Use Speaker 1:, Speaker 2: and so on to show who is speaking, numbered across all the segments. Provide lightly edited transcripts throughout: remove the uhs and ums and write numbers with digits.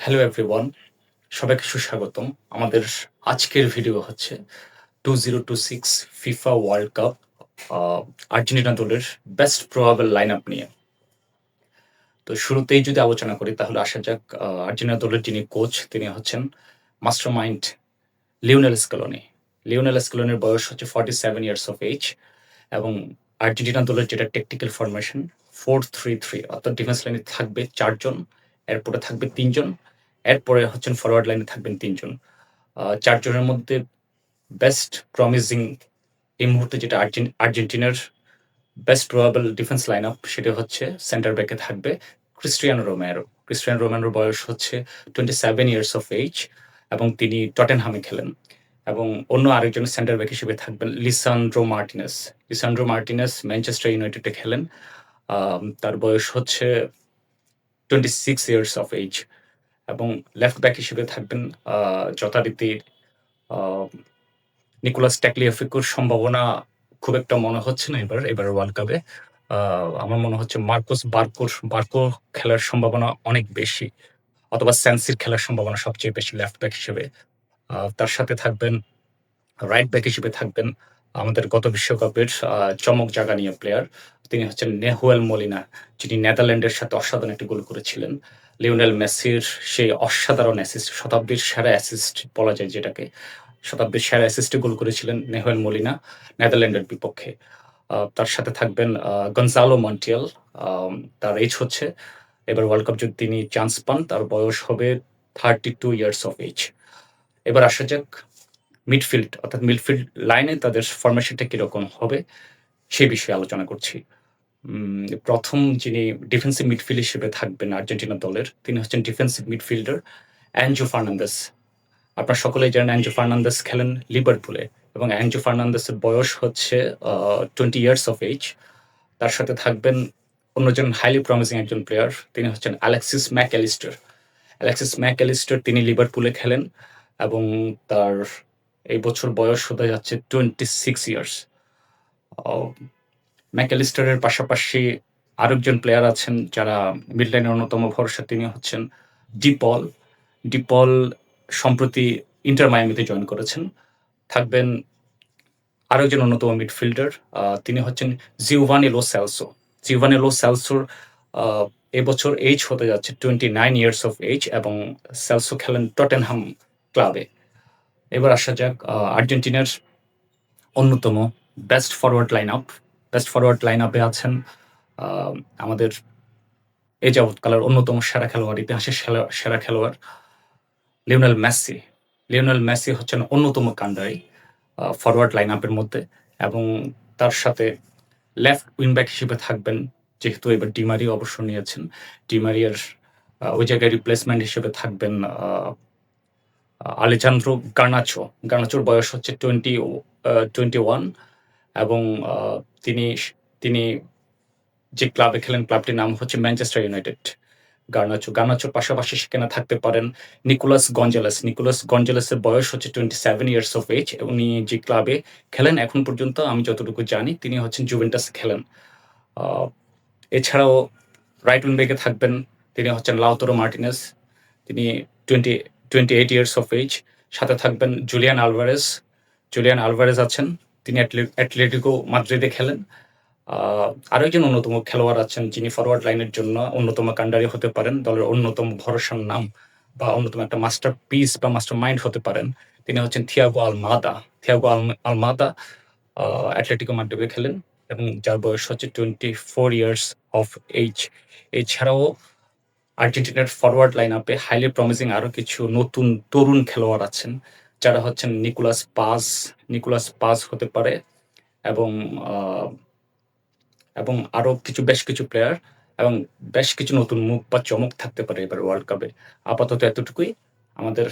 Speaker 1: Hello everyone, সবাইকে সুস্বাগতম। আমাদের আজকের ভিডিও হচ্ছে 2026 ফিফা ওয়ার্ল্ড কাপ আ আর্জেন্টিনা দলের বেস্ট প্রবাবল লাইনআপ নিয়ে। তো শুরুতেই যদি আলোচনা করি তাহলে আসা যাক আর্জেন্টিনা দলের যিনি কোচ তিনি হচ্ছেন মাস্টারমাইন্ড লিওনেল স্কেলোনি। লিওনেল স্কেলোনির বয়স হচ্ছে 47 ইয়ার্স অফ এইজ এবং আর্জেন্টিনা দলের যেটা টেকটিক্যাল ফরমেশন 4-3-3 অর্থাৎ ডিফেন্স লাইনে থাকবে ৪ জন, এরপরে থাকবে ৩ জন, এরপরে হচ্ছেন ফরওয়ার্ড লাইনে থাকবেন ৩ জন। ৪ জনের মধ্যে বেস্ট প্রমিসিং এই মুহূর্তে যেটা আর্জেন্টিনার বেস্ট প্রবাবল ডিফেন্স লাইনআপ সেটা হচ্ছে সেন্টার ব্যাকে থাকবে ক্রিস্টিয়ানো রোমেরো। ক্রিস্টিয়ানো রোমেরোর বয়স হচ্ছে 27 ইয়ার্স অফ এইজ এবং তিনি টটেনহামে খেলেন। এবং অন্য আরেকজন সেন্টার ব্যাক হিসেবে থাকবেন Lisandro Martinez. Lisandro Martinez Manchester ইউনাইটেডে খেলেন। তার বয়স হচ্ছে 26 ইয়ার্স অফ এইজ এবং লেফট ব্যাক হিসেবে থাকবেন যথারীতি আ নিকোলাস ট্যাকলিয়াফিকোর সম্ভাবনা খুব একটা মনে হচ্ছে না এবারের ওয়ার্ল্ড কাপে। আ আমার মনে হচ্ছে মার্কোস বার্কো খেলার সম্ভাবনা অনেক বেশি। অথবা সেন্সির খেলার সম্ভাবনা সবচেয়ে বেশি লেফট ব্যাক হিসেবে। তার সাথে থাকবেন রাইট ব্যাক হিসেবে থাকবেন আমাদের গত বিশ্বকাপের চমক জাগানিয়া প্লেয়ার। তিনি হচ্ছেন নেহুয়েল মলিনা, যিনি নেদারল্যান্ডের সাথে অসাধারণ একটি গোল করেছিলেন। লিওনেল মেসির সেই অসাধারণ অ্যাসিস্ট, শতাব্দীর সেরা অ্যাসিস্ট বলা যায় যেটাকে। শতাব্দীর সেরা অ্যাসিস্টে গোল করেছিলেন নেহুয়েল মলিনা নেদারল্যান্ডের বিপক্ষে। তার সাথে থাকবেন গনজালো মন্টিয়েল। তার এজ হচ্ছে এবার ওয়ার্ল্ড কাপ যদি তিনি চান্স পান তার বয়স হবে 32 ইয়ার্স অফ এইজ। এবার আসা যাক মিডফিল্ড অর্থাৎ মিডফিল্ড লাইনে তাদের ফরমেশনটা কিরকম হবে সে বিষয়ে আলোচনা করছি। ১ম যিনি ডিফেন্সিভ মিডফিল্ড হিসেবে থাকবেন আর্জেন্টিনা দলের তিনি হচ্ছেন ডিফেন্সিভ মিডফিল্ডার অ্যানজো ফার্নান্দেস। আপনারা সকলেই জানেন অ্যানজো ফার্নান্দেস খেলেন লিভারপুলে এবং অ্যানজো ফার্নান্দেসের বয়স হচ্ছে 20 ইয়ার্স অফ এইজ। তার সাথে থাকবেন অন্যজন হাইলি প্রমিসিং একজন প্লেয়ার, তিনি হচ্ছেন অ্যালেক্সিস ম্যাকঅ্যালিস্টার। অ্যালেক্সিস ম্যাকঅ্যালিস্টার তিনি লিভারপুলে খেলেন এবং তার এই বছর বয়স হতে যাচ্ছে 26 ইয়ার্স। ম্যাকঅ্যালিস্টারের পাশাপাশি আরেকজন প্লেয়ার আছেন যারা মিড লাইনের অন্যতম ভরসা, তিনি হচ্ছেন ডিপল। ডিপল সম্প্রতি ইন্টার মায়ামিতে জয়েন করেছেন। থাকবেন আরেকজন অন্যতম মিডফিল্ডার, তিনি হচ্ছেন Giovani Lo Celso. Giovani Lo সেলসোর এবছর এইজ হতে যাচ্ছে 29 ইয়ার্স অফ এইজ এবং সেলসো খেলেন টটেনহাম ক্লাবে। এবার আসা যাক আর্জেন্টিনার অন্যতম best forward lineup. Best forward লাইনআপে আছেন আমাদের এই যাবৎকালের অন্যতম সেরা খেলোয়াড়, ইতিহাসের সেরা খেলোয়াড় লিওনেল মেসি। লিওনেল মেসি হচ্ছেন অন্যতম কান্ডারি ফরওয়ার্ড লাইনআপের মধ্যে এবং তার সাথে লেফট উইংব্যাক হিসেবে থাকবেন, যেহেতু এবার ডিমারিয়া অবসর নিয়েছেন, ডিমারিয়ার ওই জায়গায় রিপ্লেসমেন্ট হিসেবে থাকবেন আলেজান্দ্রো গার্নাচো। গার্নাচোর বয়স হচ্ছে 21 এবং তিনি তিনি যে ক্লাবে খেলেন ক্লাবটির নাম হচ্ছে ম্যানচেস্টার ইউনাইটেড। গার্নাচোর পাশাপাশি সেখানে থাকতে পারেন নিকোলাস গঞ্জালেস। নিকোলাস গঞ্জালেসের বয়স হচ্ছে 27 ইয়ার্স অফ এইজ এবং উনি যে ক্লাবে খেলেন এখন পর্যন্ত আমি যতটুকু জানি তিনি হচ্ছেন জুভেন্টাসে খেলেন। এছাড়াও রাইট উইং ব্যাকে থাকবেন, তিনি হচ্ছেন লাউতারো মার্টিনেজ। তিনি 28 ইয়ার্স অফ এইজ। সাথে থাকবেন জুলিয়ান আলভারেজ। জুলিয়ান আলভারেজ আছেন, তিনি অ্যাটলেটিকো মাদ্রিদে খেলেন। আরো একজন অন্যতম খেলোয়াড় আছেন যিনি ফরওয়ার্ড লাইনের জন্য অন্যতম কান্ডারি হতে পারেন, দলের অন্যতম ভরসার নাম বা অন্যতম একটা মাস্টার পিস বা মাস্টার মাইন্ড হতে পারেন। তিনি হচ্ছেন Thiago Almada. Thiago Almada Atletico মাদ্রিদে খেলেন এবং যার বয়স হচ্ছে 24 ইয়ার্স অফ এইজ। এছাড়াও আর্জেন্টিনার ফরওয়ার্ড লাইনআপে হাইলি প্রমিসিং আরো কিছু নতুন তরুণ খেলোয়াড় আছেন যারা হচ্ছেন নিকোলাস পাজ হতে পারে এবং আরো বেশ কিছু প্লেয়ার এবং বেশ কিছু নতুন মুখ বা চমক থাকতে পারে এবার ওয়ার্ল্ড কাপে। আপাতত এতটুকুই। আমাদের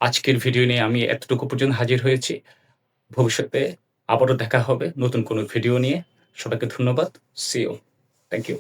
Speaker 1: আজকের ভিডিও নিয়ে আমি এতটুকু পর্যন্ত হাজির হয়েছি। ভবিষ্যতে আবারও দেখা হবে নতুন কোনো ভিডিও নিয়ে। সবাইকে ধন্যবাদ। See you. Thank you.